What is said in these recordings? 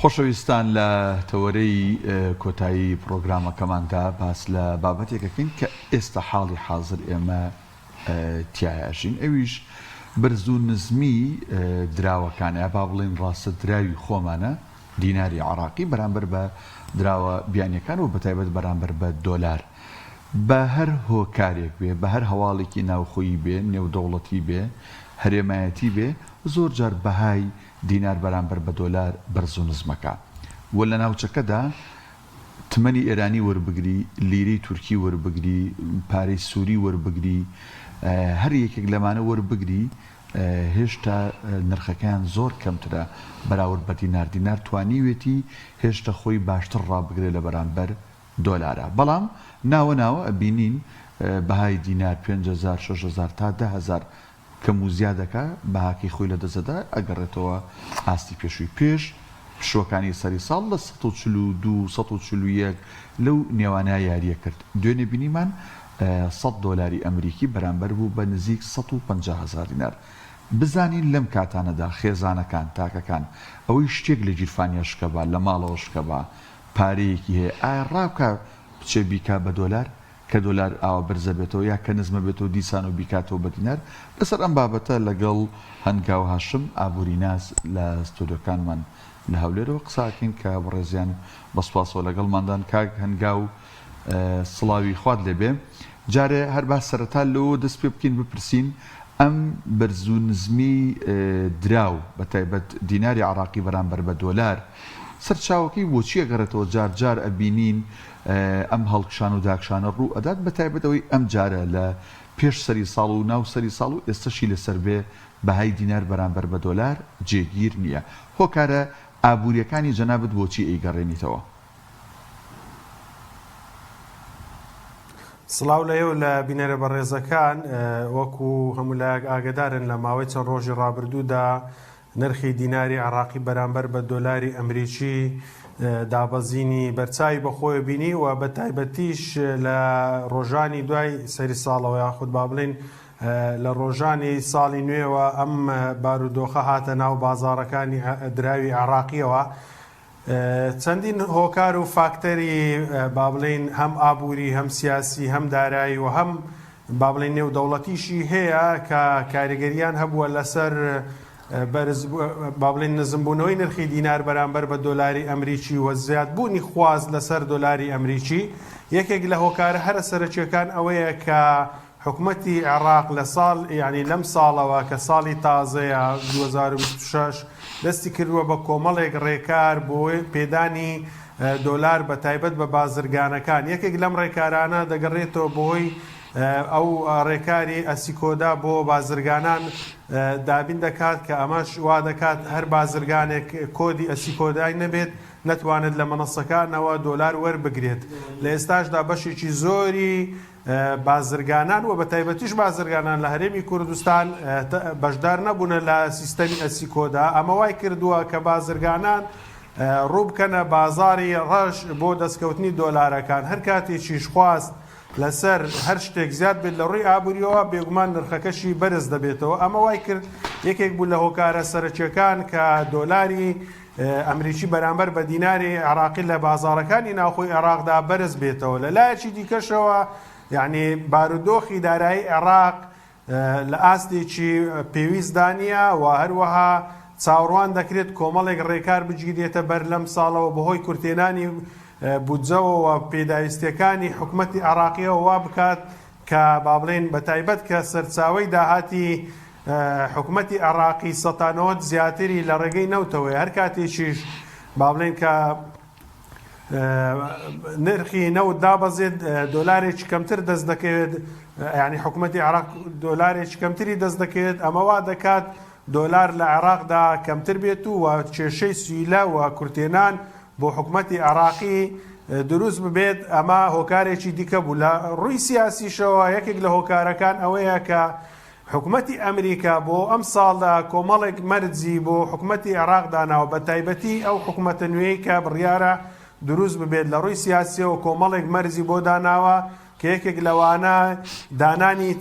خۆشەویستان لە تەوەرەی کۆتایی پرۆگرامەکەماندا باس لە بابەتێکەکەین کە ئێستا حاڵی حاضر ئێمە تیایەژین، ئەویش بەرز و نزمی دراوەکانە با بڵێن ڕاستە دراوی خۆمانە دیناری عراقی بەرامبەر بە دراوە بیانیەکان و بەتایبەت بەرامبەر بە دۆلار بە هەر هۆکارێک بێ، بە هەر هەواڵێکی ناوخۆیی بێ، نێودەوڵەتی بێ، هەرێمایەتی بێ، زۆر جار بەهای دینار بەرامبەر بە دۆلار بەرز و نزمەکە. وە لە ناوچەکەدا تمەنی ئێرانی وەربگری، لیری تورکی وەربگری، پارەی سووری وەربگری، هەر یەکێک لەمانە وەربگری، هێشتا نرخەکان زۆر کەمترە بەراورد بە دینار. دینار توانیوێتی هێشتا خۆی باشتر ڕابگرێت لە بەرامبەر دۆلارە. بەڵام ناوە ئەبینین بەهای دینار 5,000 6,000 تا 10,000 کەم و زیادەکە بەهاکەی خۆی لە دەزەدا ئەگەڕێتەوە ئاستی پێشووی. پێش پشوەکانی سەری ساڵ لە 142 141 لەو نێوانای یاریە کرد. دوێنێ بینیمان 100 دۆلاری ئەمریکی بەرامبەر بوو بە نزیک 150,000 دینار. بزانین لەم کاتانەدا خێزانەکان تاکەکان ئەوەی شتێک لە جیرفانیا شکەبا، لە ماڵەوە شکەبا، پارەیەکی هەیە، ئایا ڕاوکە بچێ بیکا بە دۆلار کە دۆلار ئاوە بەرزە بێتەوە یا کە نزمە بێتەوە دیسان و بیکاتەوە بە دینار. لەسەر ئەم بابەتە لەگەڵ هەنگاو هاشم ئابووری ناز لە ستۆدیۆکانمان لە هەولێرەوە قساکەین کە بەڕێزیان بەسپاسەوە لەگەڵماندان. کاک هەنگاو سڵاوی خوات لێبێ. جارێ هەر باس سەرەتا لەوە دەست پێ بکەین بپرسین ئەم بەرز و نزمی دراو بەتایبەت دیناری عراقی بەرامبەر بە دۆلار سەرچاوەکەی بۆچی ئەگەڕێتەوە جار جار ئەبینین ئەم هەڵکشان و داکشانە ڕوو ئەدات بەتایبەتەوەی ئەم جارە لە پێش سەری ساڵ و ناو سەری ساڵ و ئێستاشی لەسەر بێ بەهای دینار بەرامبەر بە دۆلار جێگیر نییە. هۆکارە ئابوووریەکانی جەنابەت بۆچی ئەیگەڕێنیتەوە؟ سڵاو لەیە لە بینەرە بەڕێزەکان. وەکو هەموو لایەک ئاگدارن لە ماوەی چەند ڕۆژی ڕابردوودا نرخی دیناری عراقی بەرامبەر بە دۆلاری ئەمریکی دابەزینی بەرچاوی بەخۆی بینی و بە تایبەتیش لە ڕۆژانی دوای سەری ساڵەوە یاخود با بڵێن لە ڕۆژانی ساڵی نوێەوە ئەم بارودۆخە هاتە ناو بازاڕەکانی دراوی عراقیەوە. چەندین هۆکار و فاکتەری با بڵێن هەم ئابووری، هەم سیاسی، هەم دارایی و هەم با بڵێن نێودەوڵەتیشی هەیە کە کاریگەریان هەبووە لەسەر با بڵێن نزمبوونەوەی نرخی دینار بەرامبەر بە دۆلاری ئەمریکی و زیادبوونی خواز لەسەر دۆلاری ئەمریکی. یەکێک لە هۆکارە هەرە سەرچیەکان ئەوەیە کە حکوومەتی عێراق لە ساڵ یعنی لەم ساڵەوە کە ساڵی تازەیە 2026 دەستی کردووە بە کۆمەڵێک ڕێکار بۆ پێدانی دۆلار بە تایبەت بە بازرگانەکان. یەکێک لەم ڕێکارانە دەگەڕێتەوە بۆی ئەو ڕێکاری ئەسیکۆدا بۆ بازرگانان دابین دەکات کە ئەمەش وا دەکات هەر بازرگانێک کۆدی ئەسیکۆدای نەبێت نەتوانێت لە مەنەسەکانەوە دۆلار وەربگرێت. لە ئێستاشدا بەشێکی زۆری بازرگانان و بە تایبەتیش بازرگانان لە هەرێمی کوردستان بەشدار نەبوونە لە سیستەمی ئەسیکۆدا. ئەمە وای کردووە کە بازرگانان ڕوو بکەنە بازاری ڕەش بۆ دەستکەوتنی دۆلارەکان. هەر کاتێکیش خواست لەسەر هەر شتێک زیاد بێت لە ڕووی ئابووریەوە بێگومان نرخەکەشی بەرز دەبێتەوە. ئەمە وای کرد یەکێک بوو لە هۆکارە سەرچیەکان کە دۆلاری ئەمریکی بەرامبەر بە دیناری عراقی لە بازاڕەکانی ناوخۆی عێراقدا بەرز بێتەوە. لە لایەکی دیکەشەوە یعنی بارودۆخی دارایی عێراق لە ئاستێکی پێویستدا نیە و هەروەها چاوەڕوان دەکرێت کۆمەڵێک ڕێکار بگیرێتە بەر لەم ساڵەوە بەهۆی کورتێنانی بودجەوە و پێداویستیەکانی حکوومەتی عراقیەوە وا بکات کە با بڵێن بە تایبەت کە سەرچاوەی داهاتی حکوومەتی عراقی سەتانەوەت زیاتری لە ڕێگەی نەوتەوەی هەر کاتێکیش با بڵێن کە نرخی نەوت دابەزێت دۆلارێکی کەمتر دەست دەکەوێت، یعنی حکوومەتی عراق دۆلارێکی کەمتری دەست دەکەوێت. ئەمە وا دەکات دۆلار لە عێراقدا کەمتر بێت و کێشەی سویلە و کورتێنان بۆ حکوومەتی عراقی دروست ببێت. ئەمە هۆکارێکی دیکە بوو. لە ڕووی سیاسیشەوە یەکێک لە هۆکارەکان ئەوەیە کە حکوومەتی ئەمریکا بۆ ئەم ساڵدا کۆمەڵێک مەرجی بۆ حکوومەتی عێراق داناوە بە تایبەتی ئەو حکوومەتە نوێی کە بڕیارە دروست ببێت. لە ڕووی سیاسیەوە کۆمەڵێک مەرجی بۆ داناوە کە یەکێک لەوانە دانانی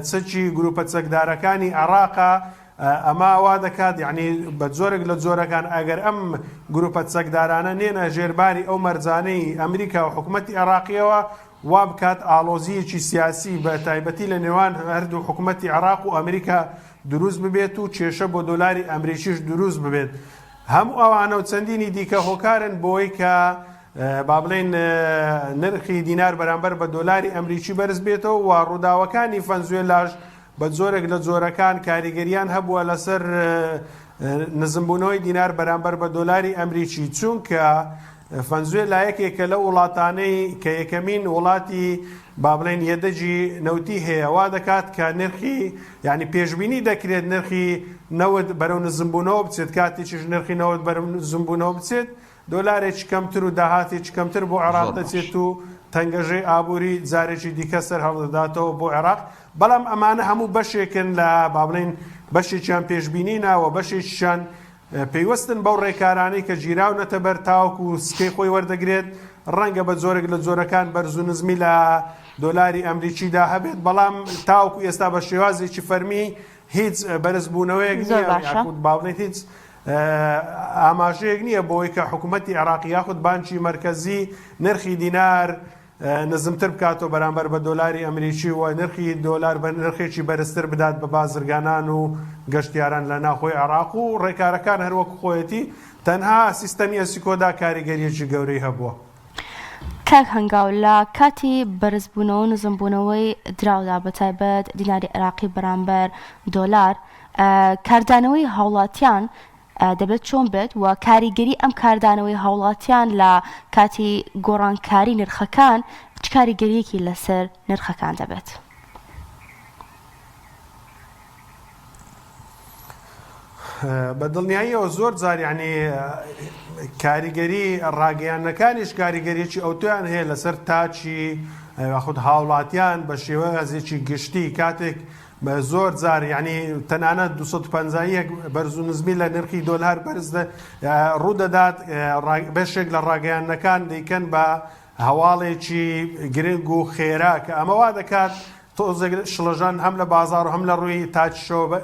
چەکی گروپە چەکدارەکانی عێراقە ئەمە وا دەکات یعنی بە زۆرێک لە جۆرەکان ئەگەر ئەم گروپە چەکدارانە نێنە ژێرباری ئەو مەرجانەی ئەمریکا و حکوومەتی عێراقیەوە وا بکات ئالۆزیەکی سیاسی بە تایبەتی لە نێوان هەردوو حکوومەتی عێراق و ئەمریکا دروست ببێت و کێشە بۆ دۆلاری ئەمریکیش دروست ببێت. هەموو ئەوانە و چەندینی دیکە هۆکارن بۆی کە با بڵێن نرخی دینار بەرامبەر بە دۆلاری ئەمریکی بەرز بێتەوە و ڕووداوەکانی ڤەنزوێلاش بە زۆرێک لە جۆرەکان کاریگەریان هەبووە لەسەر نزمبوونەوەی دینار بەرامبەر بە دۆلاری ئەمریکی، چونکە ڤەنزوێلا یەکێکە لە وڵاتانەی کە یەکەمین وڵاتی با بڵێن یەدەجی نەوتی هەیە، وا دەکات کە نرخی یعنی پێشبینی دەکرێت نرخی نەوت بەرەو نزمبوونەوە بچێت، کاتێکیش نرخی نەوت بەرەو نزمبوونەوە بچێت دۆلارێکی کەمتر و داهاتێکی کەمتر بۆ عێراق دەچێت و تەنگەژەی ئابووری جارێکی دیکە سەر هەڵدەداتەوە بۆ عێراق. بەڵام ئەمانە هەموو بەشێکن لە با بڵێن بەشێکیان پێشبینی ناوە، بەشێکیان پێیوەستن بەو ڕێکارانەی کە گیراونەتە بەر تاوەکو و سکەی خۆی وەردەگرێت ڕەنگە بە زۆرێک لە جۆرەکان بەرز و نزمی لە دۆلاری ئەمریکیدا هەبێت، بەڵام تاوەکو ئێستا بە شێوازێکی فەرمی هیچ بەرزبوونەوەیەک نییە، با بڵێن هیچ ئاماژەیەک نییە بۆی کە حکوومەتی عێراقی یاخود بانکی مەرکەزی نرخی دینار نزمتر بکاتەوە بەرامبەر بە دۆلاری ئەمریکی و نرخی دۆلار بە نرخێکی بەرزتر بدات بە بازرگانان و گەشتیاران لە ناوخۆی عێراق و ڕێکارەکان هەروەکو خۆیەتی تەنها سیستەمی ئەسیکۆدا کاریگەریەکی گەورەی هەبووە. کاک هەنگاو لە کاتی بەرزبوونەوە نزمبوونەوەی دراودا بەتایبەت دیناری عێراقی بەرامبەر دۆلار، کاردانەوەی هاوڵاتیان دەبێت چۆن بێت و کاریگەری ئەم کاردانەوەی هاوڵاتیان لە کاتی گۆڕانکاری نرخەکان چ کاریگەریەکی لەسەر نرخەکان دەبێت؟ بە دڵنیاییەوە زۆر جار یعنی کاریگەری ڕاگەیانەکانیش کاریگەریەکی ئەوتۆیان هەیە لەسەر تاچی یاخود هاوڵاتیان بە شێوەیەکی گشتی کاتێک بە زۆر جار یعنی تەنانەت 250 بەرز و نزمی لە نرخی دۆلار بەرز ڕوودەدات بەشێک لە ڕاگەیانەکان دەیکەن بە هەواڵێکی گرنگ و خێرا کە ئەمەوا دەکات تۆزێک شڵەژان هەم لە بازار و هەم لە ڕووی تاچشەوە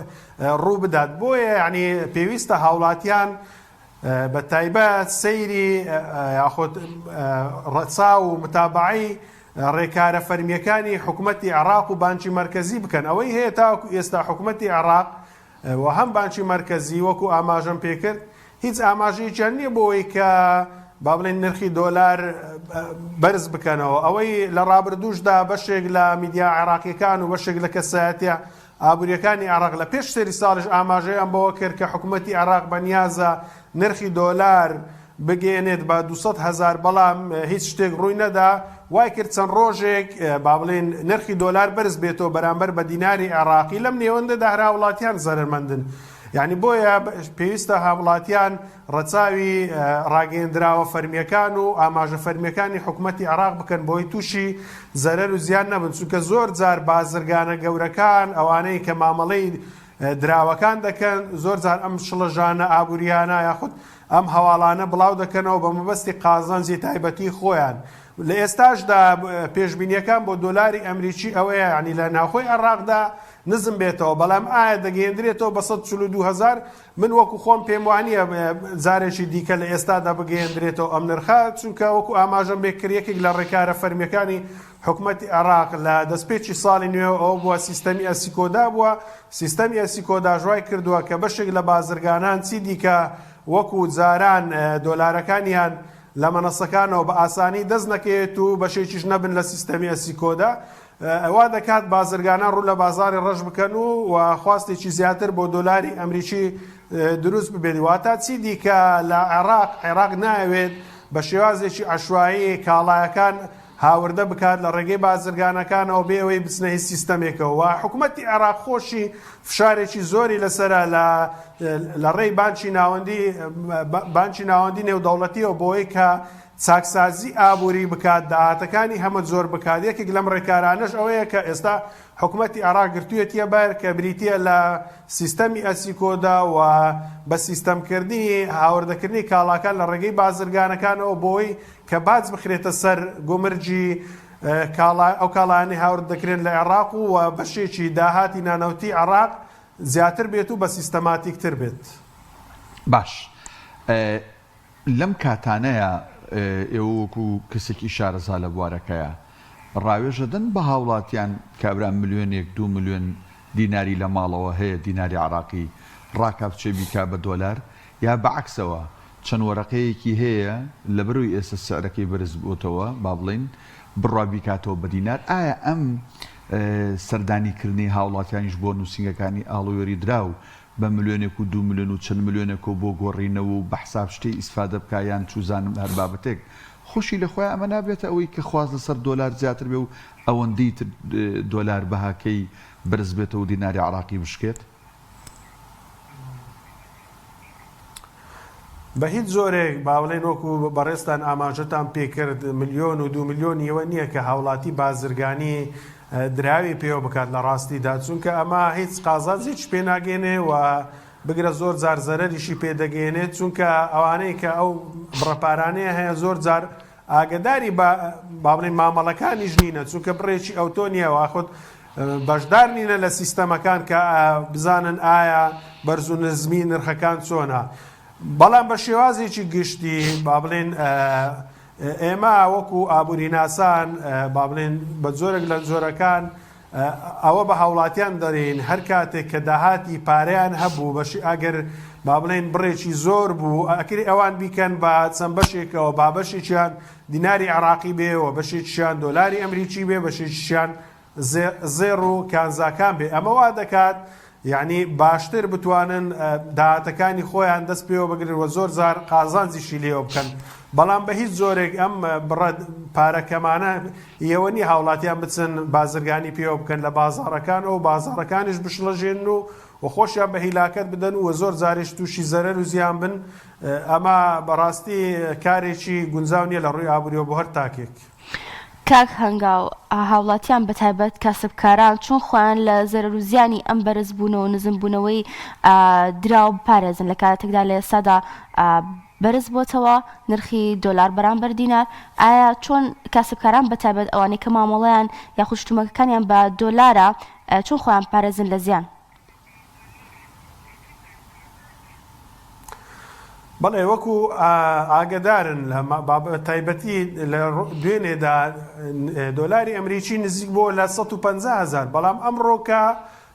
ڕوو بدات. بۆیە یعنی پێویستە هاوڵاتیان بە تایبەت سەیری یاخود ڕەچا و متابعی ڕێکارە فەرمیەکانی حکوومەتی عێراق و بانکی مەرکەزی بکەن. ئەوەی هەیە تاوەکو ئێستا حکوومەتی عێراق و هەم بانکی مەرکەزی وەکو ئاماژەم پێکرد هیچ ئاماژەیەکیان نییە بۆەوەی کە با بڵێن نرخی دۆلار بەرز بکەنەوە. ئەوەی لە ڕابردووشدا بەشێک لە میدیا عێراقیەکان و بەشێک لە کەسایەتیە ئابوووریەکانی عێراق لە پێش سەری ساڵش ئاماژەیان بەوە کرد کە حکوومەتی عێراق بەنیازە نرخی دۆلار بگەێنێت بە 200,000 بەڵام هیچ شتێک ڕووی نەدا. وای کرد چەند ڕۆژێک با بڵێن نرخی دۆلار بەرز بێتەوە بەرامبەر بە دیناری عێراقی، لەم نێوەندەدا هەر هاوڵاتیان زەرمەندن. یعنی بۆیە پێویستە هاوڵاتیان ڕەچاوی ڕاگەیەندراوە فەرمیەکان و ئاماژە فەرمیەکانی حکوومەتی عێراق بکەن بۆی تووشی زەرەر و زیان نەبن، چونکە زۆر جار بازرگانە گەورەکان ئەوانەی کە مامەڵەی دراوەکان دەکەن زۆر جار ئەم شڵەژانە ئابووریانە یاخود ئەم هەواڵانە بڵاو دەکەنەوە بە مەبەستی قازانجی تایبەتی خۆیان. لە ئێستاشدا پێشبینیەکان بۆ دۆلاری ئەمریکی ئەوەیە یعنی لە ناوخۆی عێراقدا نزم بێتەوە، بەڵام ئایا دەگەیەندرێتەوە بە 142,000 من وەکو خۆم پێم وانییە جارێکی دیکە لە ئێستادا بگەیەندرێتەوە ئەم نرخە، چونکە وەکو ئاماژەم بێکردیەکێک لە ڕێکارە فەرمیەکانی حکوومەتی عێراق لە دەستپێکی ساڵی نوێ ئەو بووە سیستەمی ئەسیکۆدا بووە. سیستەمی ئەسیکۆدا ژوای کردووە کە بەشێک لە بازرگانان چی دیکە وەکو جاران دۆلارەکانیان لە مەنەسەکانەوە بە ئاسانی دەست نەکەوێت و بەشێکیش نەبن لە سیستەمی ئەسیکۆدا. ئەوا دەکات بازرگانان ڕوو لە بازاری ڕەش بکەن و خواستێکی زیاتر بۆ دۆلاری ئەمریکی دروست ببێت. واتە چی دیکە لە عێراق ناوێت بە شێوازێکی عەشوایی کاڵایەکان هاوردە بکات لە ڕێگەی بازرگانەکانەوە بێ ئەوەی بچنە هیچ سیستەمێکەوە. و حکوومەتی عێراق خۆشی فشارێکی زۆری لەسەرە لە ڕێی بانکی ناوەندی نێودەوڵەتیەوە بۆی کە چاکسازی ئابووری بکات، داهاتەکانی هەمە زۆر بکات. یەکێک لەم ڕێکارانەش ئەوەیە کە ئێستا حکوومەتی عێراق گرتوویەتیە بەر کە بریتیە لە سیستەمی ئەسیکۆدا و بە سیستەمکردنی هاوردەکردنی کاڵاکان لە ڕێگەی بازرگانەکانەوە بۆی کە باج بخرێتە سەر گۆمرجی ئەو کاڵایانی هاورد دەکرێن لە عێراق و بەشێکی داهاتی نانەوتی عێراق زیاتر بێت و بە سیستەماتیکتر بێت. باش لەم کاتانەیە ئێوەکو کەسێکی شارەزا لە بوارەکەیە ڕاوێژەدەن بە هاوڵاتیان کابرا ملیۆنێک 2 ملیۆن دیناری لە ماڵەوە هەیە دیناری عراقی ڕاکە بچێ بیکا بە دۆلار یا بەعکسەوە چەند وەرەقەیەکی هەیە لە بەروی ئێستا سعرەکەی بەرز بووتەوە با بڵین بڕوا بیکاتەوە بە دینار ئایا ئەم سەردانیکردنی هاوڵاتیانیش بۆ نووسنگەکانی ئاڵۆیۆری دراو بە ملیۆنێک و 2 ملیۆن و چەند ملیۆنێک و بۆ گۆڕینەوە و بە حساب شتەی ئیسفادە بکایان چوزانم هەر بابەتێک خۆشی لە خۆی ئەمە نابێتە ئەوەی کە خواز لەسەر دۆلار زیاتر بێ و ئەوەندەی دۆلار بەهاکەی بەرز بێتەوە و دیناری عراقی بشکێت؟ بە هیچ زۆرێک باوڵێن وەکو بەڕێستان ئاماژەتان پێکرد ملیۆن و 2 ملیۆنیەوە نییە کە هاوڵاتی بازرگانی دراوی پێوە بکات لە ڕاستیدا چونکە ئەمە هیچ قازات هیچ پێ ناگەێنێ و بگرە زۆر جار زەرەریشی پێدەگەێنێت چونکە ئەوانەی کە ئەو بڕەپارانەیە هەیە زۆر جار ئاگداری با بڵێن مامەڵەکانیش نینە چونکە بڕێکی ئەوتۆ نییە خۆت بەشدار نینە لە سیستەمەکان کە بزانن ئایا بەرز و نزمی نرخەکان چۆنە. بەڵام بە شێوازێکی گشتی با بڵێن ئێمە وەکو ئابووریناسان با بڵێن بە جۆرێک لە جۆرەکان ئەوە بە هاوڵاتیان دەڕین هەر کاتێک کە داهاتی پارەیان هەبوو بەشی ئەگەر با بڵێن بڕێکی زۆر بوو ئەکری ئەوان بیکەن بە چەند بەشێکەوە با بەشێکیان دیناری عراقی بێەوە بەشێکیان دۆلاری ئەمریکی بێ بەشێکیان زێڕ و کانزاکان بێ ئەمە وا دەکات یعنی باشتر بتوانن داهاتەکانی خۆیان دەست پێوە بگرن و زۆر زار قازانجیشی لێوە بکەن. بەڵام بە هیچ زۆرێک ئەم بڕە پارەکەمانە ئێوەنی هاوڵاتیان بچن بازرگانی پێوە بکەن لە بازارەکان و بازارەکانیش بشڵەژێن و خۆشیان بە هیلاکەت بدەن و زۆر زارێش تووشی زەرەر و زیان بن. ئەمە بەڕاستی کارێکی گونجاو نییە لە ڕووی ئابووریەوە بۆ هەر تاکێک. کاک هەنگاو هاوڵاتیان بەتایبەت کەسبکاران چۆن خۆیان لە زەرەر و زیانی ئەم بەرزبوونەوە نزمبوونەوەی دراو بپارێزن لە کاتێکدا لە ئێستادا بەرز بۆتەوە نرخی دۆلار بەرامبەر دینار ئایا چۆن کەسبکاران بەتایبەت ئەوانەی کە مامەڵەیان یاخود شتومەکەکانیان بە دۆلارە چۆن خۆیان پارێزن لە زیان؟ بەڵێ وەکو ئاگدارن تایبەتی لە دوێنێدا دۆلاری ئەمریکی نزیک بۆ لە 150,000 بەڵام ئەمڕۆکە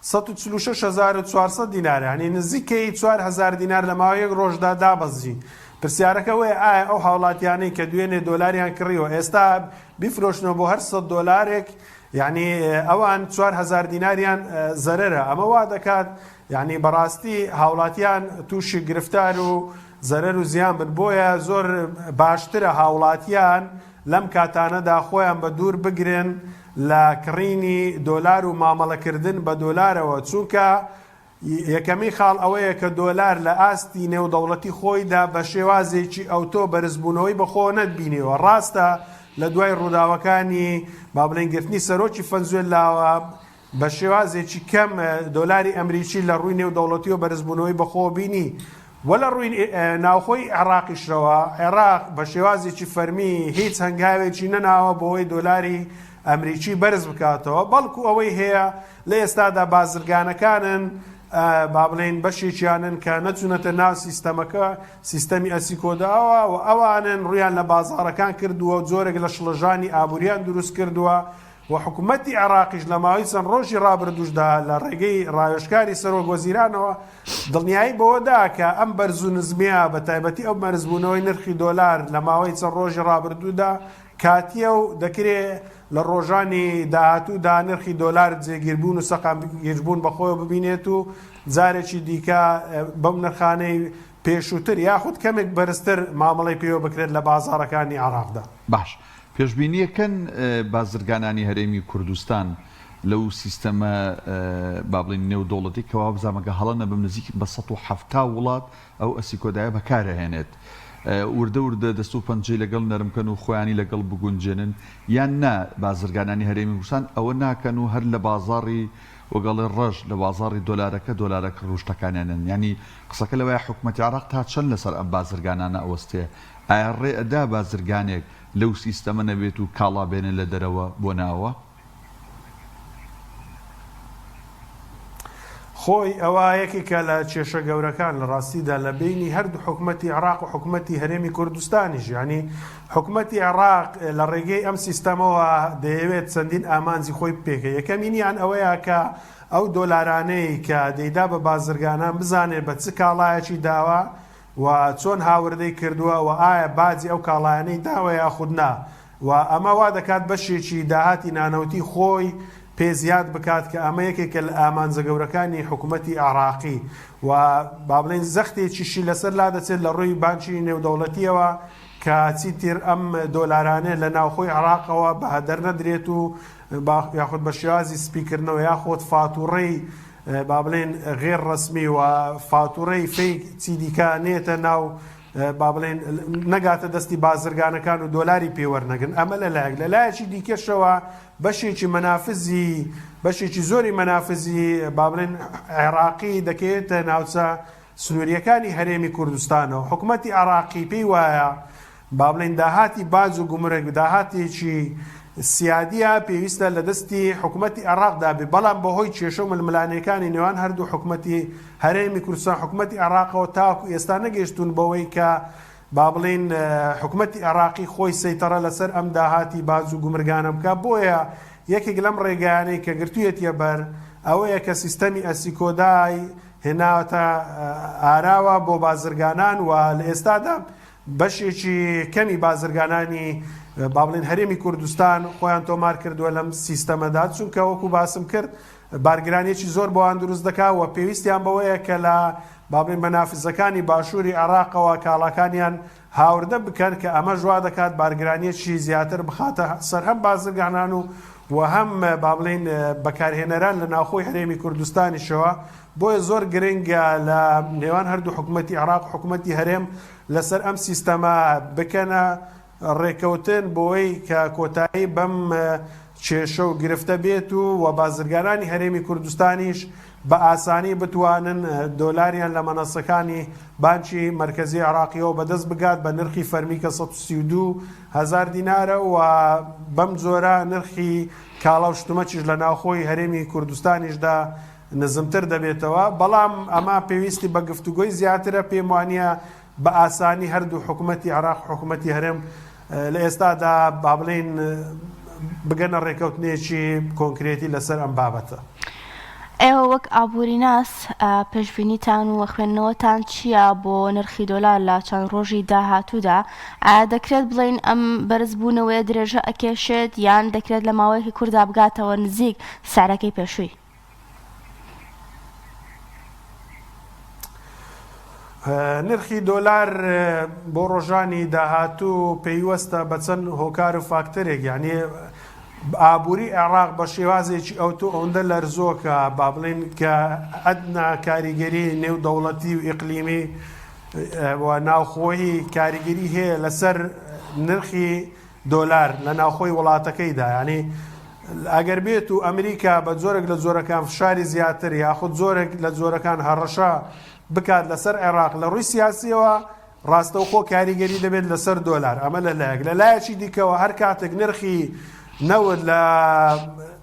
146,400 دینارە هەنی نزیکەی 4,000 دینار لە ماوەیەک ڕۆژدا دابەزی. پرسیارەکە وێ ئایا ئەو هاوڵاتیانەی کە دوێنێ دۆلاریان کڕیەوە ئێستا بیفرۆشنەوە بۆ هەر 100 دۆلارێک یعنی ئەوان 4,000 دیناریان زەرەرە. ئەمە وا دەکات یعنی بەڕاستی هاوڵاتیان تووشی گرفتار و زەرەر و زیان بن بۆیە زۆر باشترە هاوڵاتیان لەم کاتانەدا خۆیان بە دوور بگرن لە کڕینی دۆلار و مامەڵەکردن بە دۆلارەوە چونکە یەکەمی خاڵ ئەوەیە کە دۆلار لە ئاستی نێودەوڵەتی خۆیدا بە شێوازێکی ئەوتۆ بەرزبوونەوەی بەخۆ نەتبینیەوە. ڕاستە لە دوای ڕووداوەکانی با بڵێن گرتنی سەرۆکی فەنزوێلاوە بە شێوازێکی کەم دۆلاری ئەمریکی لە ڕووی نێودەوڵەتی و بەرزبوونەوەی بەخۆ بینی وە لە ڕووی ناوخۆی عێراقیشەوە عێراق بە شێوازێکی فەرمی هیچ هەنگاوێکی نەناوە بۆەوەی دۆلاری ئەمریکی بەرز بکاتەوە بەڵکو ئەوەی هەیە لە ئێستادا بازرگانەکانن با بڵێن بەشێکیانن کە نەچونەتە ناو سیستەمەکە سیستەمی ئەسیکۆداوە و ئەوانن ڕویان لە بازارەکان کردووە و جۆرێک لە شڵەژانی ئابووریان دروست کردووە و حکوومەتی عێراقیش لە ماوەی چەند ڕۆژی ڕابردووشدا لە ڕێگەی ڕاوێژکاری سەرۆکوەزیرانەوە دڵنیایی بەوەدا کە ئەم بەرز و نزمیە بە تایبەتی ئەو بەرزبوونەوەی نرخی دۆلار لە ماوەی چەند ڕۆژی ڕابردوودا کاتیە و دەکرێت لە ڕۆژانی داهاتوودا نرخی دۆلار جێگیربوون و سەقامگیربوون بەخۆی ببینێت و جارێکی دیکە بەم نرخانەی پێشووتر یاخود کەمێک بەرزتر مامەڵەی پێوە بکرێت لە بازارەکانی عێراقدا. باش پێشبینیەکەن بازرگانانی هەرێمی کوردستان لەو سیستەمە با بڵێن نێودەوڵەتی کەوا بزانمەکە هەڵەنە بەم نزیک بە 170 وڵات ئەو ئەسیکۆدایە بەکارەهێنێت وردە وردە دەست و پەنجەی لەگەڵ نەرمکەن و خۆیانی لەگەڵ بگونجێنن یان نا بازرگانانی هەرێمی کوردستان ئەوە ناکەن و هەر لە بازاڕی وەگەڵی ڕەش لە بازاڕی دۆلارەکە ڕۆشتەکانیانن ینی قسەکە لەوەیە حکوومەتی عێراق تا چەند لەسەر ئەم بازرگانانە ئەوەستەیە ئایا ڕێ ئەدا بازرگانێک لەو سیستەمە نەبێت و کاڵا بێنن لە دەرەوە بۆ ناوە؟ خۆی ئەوە یەکێکە لە کێشە گەورەکان لە ڕاستیدا لە بینی هەردوو حکوومەتی عێراق و حکوومەتی هەرێمی کوردستانیش، ینی حکوومەتی عێراق لە ڕێگەی ئەم سیستەمەوە دەیەوێت چەندین ئامانجی خۆی پێکە. یەکەمینیان ئەوەیە کە ئەو دۆلارانەی کە دەیدا بە بازرگانان بزانێت بە چ کاڵایەکی داوە و چۆن هاوردەی کردووە و ئایا باجی ئەو کاڵایانەی داوە یاخودنا، و ئەمە وا دەکات بەشێکی داهاتی نانەوتی خۆی پێزیاد بکات کە ئەمە یەکێکە لە ئامانجە گەورەکانی حکوومەتی عێراقی و با بڵێن زەختێکیشی لەسەر لا دەچێت لە ڕووی بانکی نێودەوڵەتیەوە کە چیتر ئەم دۆلارانێ لە ناوخۆی عێراقەوە بە هەدەر نەدرێت و یاخود بە شێوازی سپیکردنەوە یاخۆت فاتوڕەی با بڵێن غێر ڕسمی و فاتوڕەی فەیک چی دیکە نێتە ناو با بڵێن نەگاتە دەستی بازرگانەکان و دۆلاری پێوەرنەگرن. ئەمە لەلایەک لە لایەکی دیکەشەوە بەشێکی زۆری مەنافزی با بڵێن عێراقی دەکەوێتە ناوچە سنووریەکانی هەرێمی کوردستانەوە. حکوومەتی عێراقی پێی وایە با بڵێن داهاتی باج و گومرگ داهاتێکی سیادیە پێویستە لە دەستی حکوومەتی عێراقدا بێ، بەڵام بەهۆی کێشە و ململانەکانی نێوان هەردوو حکوومەتی هەرێمی کوردستان حکوومەتی عێراقەوە تاکو ئێستا نەگەیشتون بەوەی کە با بڵێن حکوومەتی عێراقی خۆی سەیتەڕە لەسەر ئەم داهاتی باج و گومرگانە بکە. بۆیە یەکێک لەم ڕێگەیانەی کە گرتوویەتە بەر ئەوەیە کە سیستەمی ئەسیکۆدای هێناوەتە ئاراوە بۆ بازرگانان و لە ئێستادا بەشێکی کەمی بازرگانانی با بڵێن هەرێمی کوردستان خۆیان تۆمار کردووە لەم سیستەمەدا، چونکە وەکو باسم کرد بارگرانێکی زۆر بۆیان دروست دەکا و پێویستیان بەوەیە کە لە با بڵێن بەنافزەکانی باشووری عێراقەوە کاڵاکانیان هاوردە بکەن کە ئەمە ژوا دەکات بارگرانیەکی زیاتر بخاتە سەر هەم بازرگانان و هەم با بڵێن بەکارهێنەران لە ناوخۆی هەرێمی کوردستانیشەوە. بۆیە زۆر گرنگە لە نێوان هەردوو حکوومەتی عێراق و حکوومەتی هەرێم لەسەر ئەم سیستەمە بکەنە ڕێکەوتن بۆی کە کۆتایی بەم کێشە و گرفتە بێت و بازرگانانی هەرێمی کوردستانیش بە ئاسانی بتوانن دۆلاریان لە مەنەسەکانی بانکی مرکزی عێراقیەوە بەدەست بگات بە نرخی فەرمی کە 132,000 دینارە و بەم جۆرە نرخی کاڵا و شتومەچیش لە ناوخۆی هەرێمی کوردستانیشدا نزمتر دەبێتەوە. بەڵام ئەمە پێویستی بە گفتوگۆی زیاترە، پێم وانە بە ئاسانی هەردوو حکوومەتی عێراق حکوومەتی هەرێم لە ئێستادا با بڵێن بگەنە ڕێکەوتنێکی کۆنکرێتی لەسەر ئەم بابەتە. ئێوە وەک ئابووریناس پێشبینیتان و خوێندنەوەتان چییە بۆ نرخی دۆلار لە چەند ڕۆژی داهاتوودا؟ ئایا دەکرێت بڵێن ئەم بەرزبوونەوەی درێژە ئەکێشێت یان دەکرێت لە ماوەیەکی کووردا بگاتەوە نزیک سعرەکەی پێشووی؟ نرخی دۆلار بۆ ڕۆژانی داهاتوو پەیوەستە بە چەند هۆکار و فاکتەرێک، یعنی ئابووری عێراق بە شێوازێکی ئەوتۆ ئەوەندە لەرزۆکە با بڵێن کە ئەدنا کاریگەری نێودەوڵەتی و ئیقلیمی و ناوخۆیی کاریگەری هەیە لەسەر نرخی دۆلار لە ناوخۆی وڵاتەکەیدا. یعنی ئەگەر بێت و ئەمریکا بە جۆرێک لە جۆرەکان فشاری زیاتر یاخود جۆرێک لە جۆرەکان هەڕەشە بکات لەسەر عێراق لە ڕووی سیاسیەوە، ڕاستەوخۆ کاریگەری دەبێت لەسەر دۆلار. ئەمە لەلایەک. لە لایەکی دیکەوە هەر کاتێک نرخی نەوت لە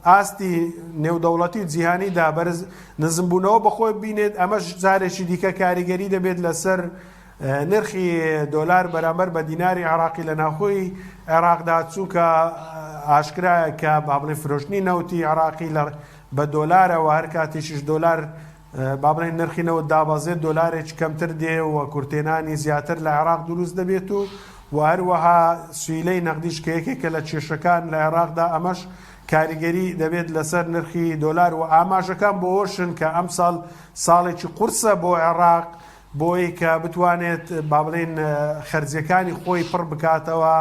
ئاستی نێودەوڵەتی و جیهانیدا بەرز نزمبوونەوە بەخۆی بینێت، ئەمەش جارێکی دیکە کاریگەری دەبێت لەسەر نرخی دۆلار بەرامبەر بە دیناری عێراقی لە ناوخۆی عێراقدا، چونکە ئاشکرایە کە با بڵێن فرۆشتنی نەوتی عێراقی بە دۆلارەوە هەر کاتێکیش دۆلار با بڵێن نرخی نەوت دابەزێت دۆلارێک کەمتر دێ و کورتێنانی زیاتر لە عێراق دروست دەبێت و هەروەها سویلەی نەقدیش کە یەکێکە لە کێشەکان لە عێراقدا ئەمەش کاریگەری دەبێت لەسەر نرخی دۆلار و ئاماژەکان بۆ ئەوشن کە ئەم ساڵێکی قورسە بۆ عێراق بۆی کە بتوانێت با بڵێن خەرجیەکانی خۆی پڕ بکاتەوە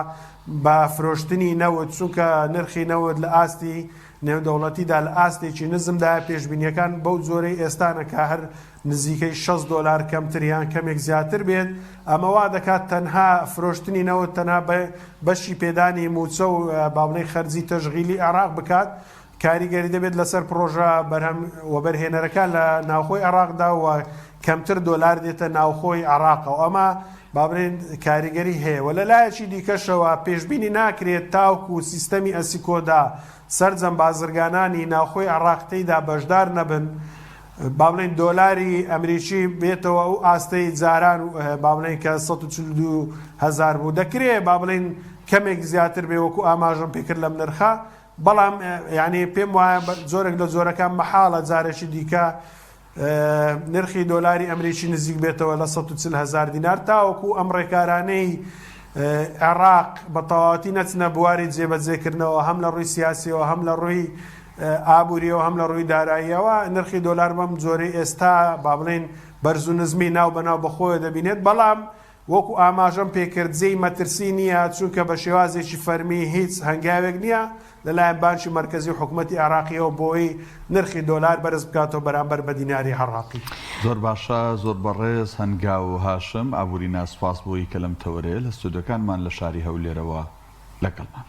بە فرۆشتنی نەوت، چونکە نرخی نەوت لە ئاستی نێودەوڵەتیدا لە ئاستێکی نزمدا پێشبینیەکان بەو جۆرەی ئێستانە کە هەر نزیکەی 6 دۆلار کەمتریان کەمێک زیاتر بێت. ئەمە وا دەکات تەنها فرۆشتنی نەوت تەنها بەشی پێدانی موچە و با بڵێن خەرجی تەشغیلی عێراق بکات، کاریگەری دەبێت لەسەر پرۆژە بەرهەم وەبەرهێنەرەکان لە ناوخۆی عێراقدا و کەمتر دۆلار دێتە ناوخۆی عێراقەوە. ئەمە با بڵێن کاریگەری هەیە. و لە لایەکی دیکەشەوە پێشبینی ناکرێت تاوکو سیستەمی ئەسیکۆدا سەرجەم بازرگانانی ناوخۆی عێراق تێیدا بەشدار نەبن با بڵێن دۆلاری ئەمریکی بێتەوە ئەو ئاستەی جاران با بڵێن کە 142,000 بوو دەکرێت با بڵێن کەمێک زیاتر بێ وەکو ئاماژەم پێکرد لەم نرخە بەڵام یعنی پێم وایە زۆرێک لە زۆرەکان مەحاڵە جارێکی دیکە نرخی دۆلاری ئەمریکی نزیک بێتەوە لە 140,000 دینار تاوەکو ئەم ڕێکارانەی عێراق بە تەواوەتی نەچنە بواری جێبەجێکردنەوە هەم لە ڕووی سیاسیەوە هەم لە ڕووی ئابووریەوە هەم لە ڕووی داراییەوە نرخی دۆلار بەم جۆرەی ئێستا با بڵێن بەرز و نزمی ناو بەناو بەخۆیە دەبینێت بەڵام وەکو ئاماژەم پێکرد جێی مەترسی نییە چونکە بە شێوازێکی فەرمی هیچ هەنگاوێک نییە لەلایەن بانکی مرکزی و حکوومەتی عێراقیەوە بۆی نرخی دۆلار بەرز بکاتەوە بەرامبەر بە دیناری عێراقی. زۆر باشە زۆر بەڕێز هەنگاو و هاشم ئابووری ناسپاس بۆی کە لەم تەوەرەیە لە ستودیۆکانمان لە شاری هەولێرەوە لەگەڵمان.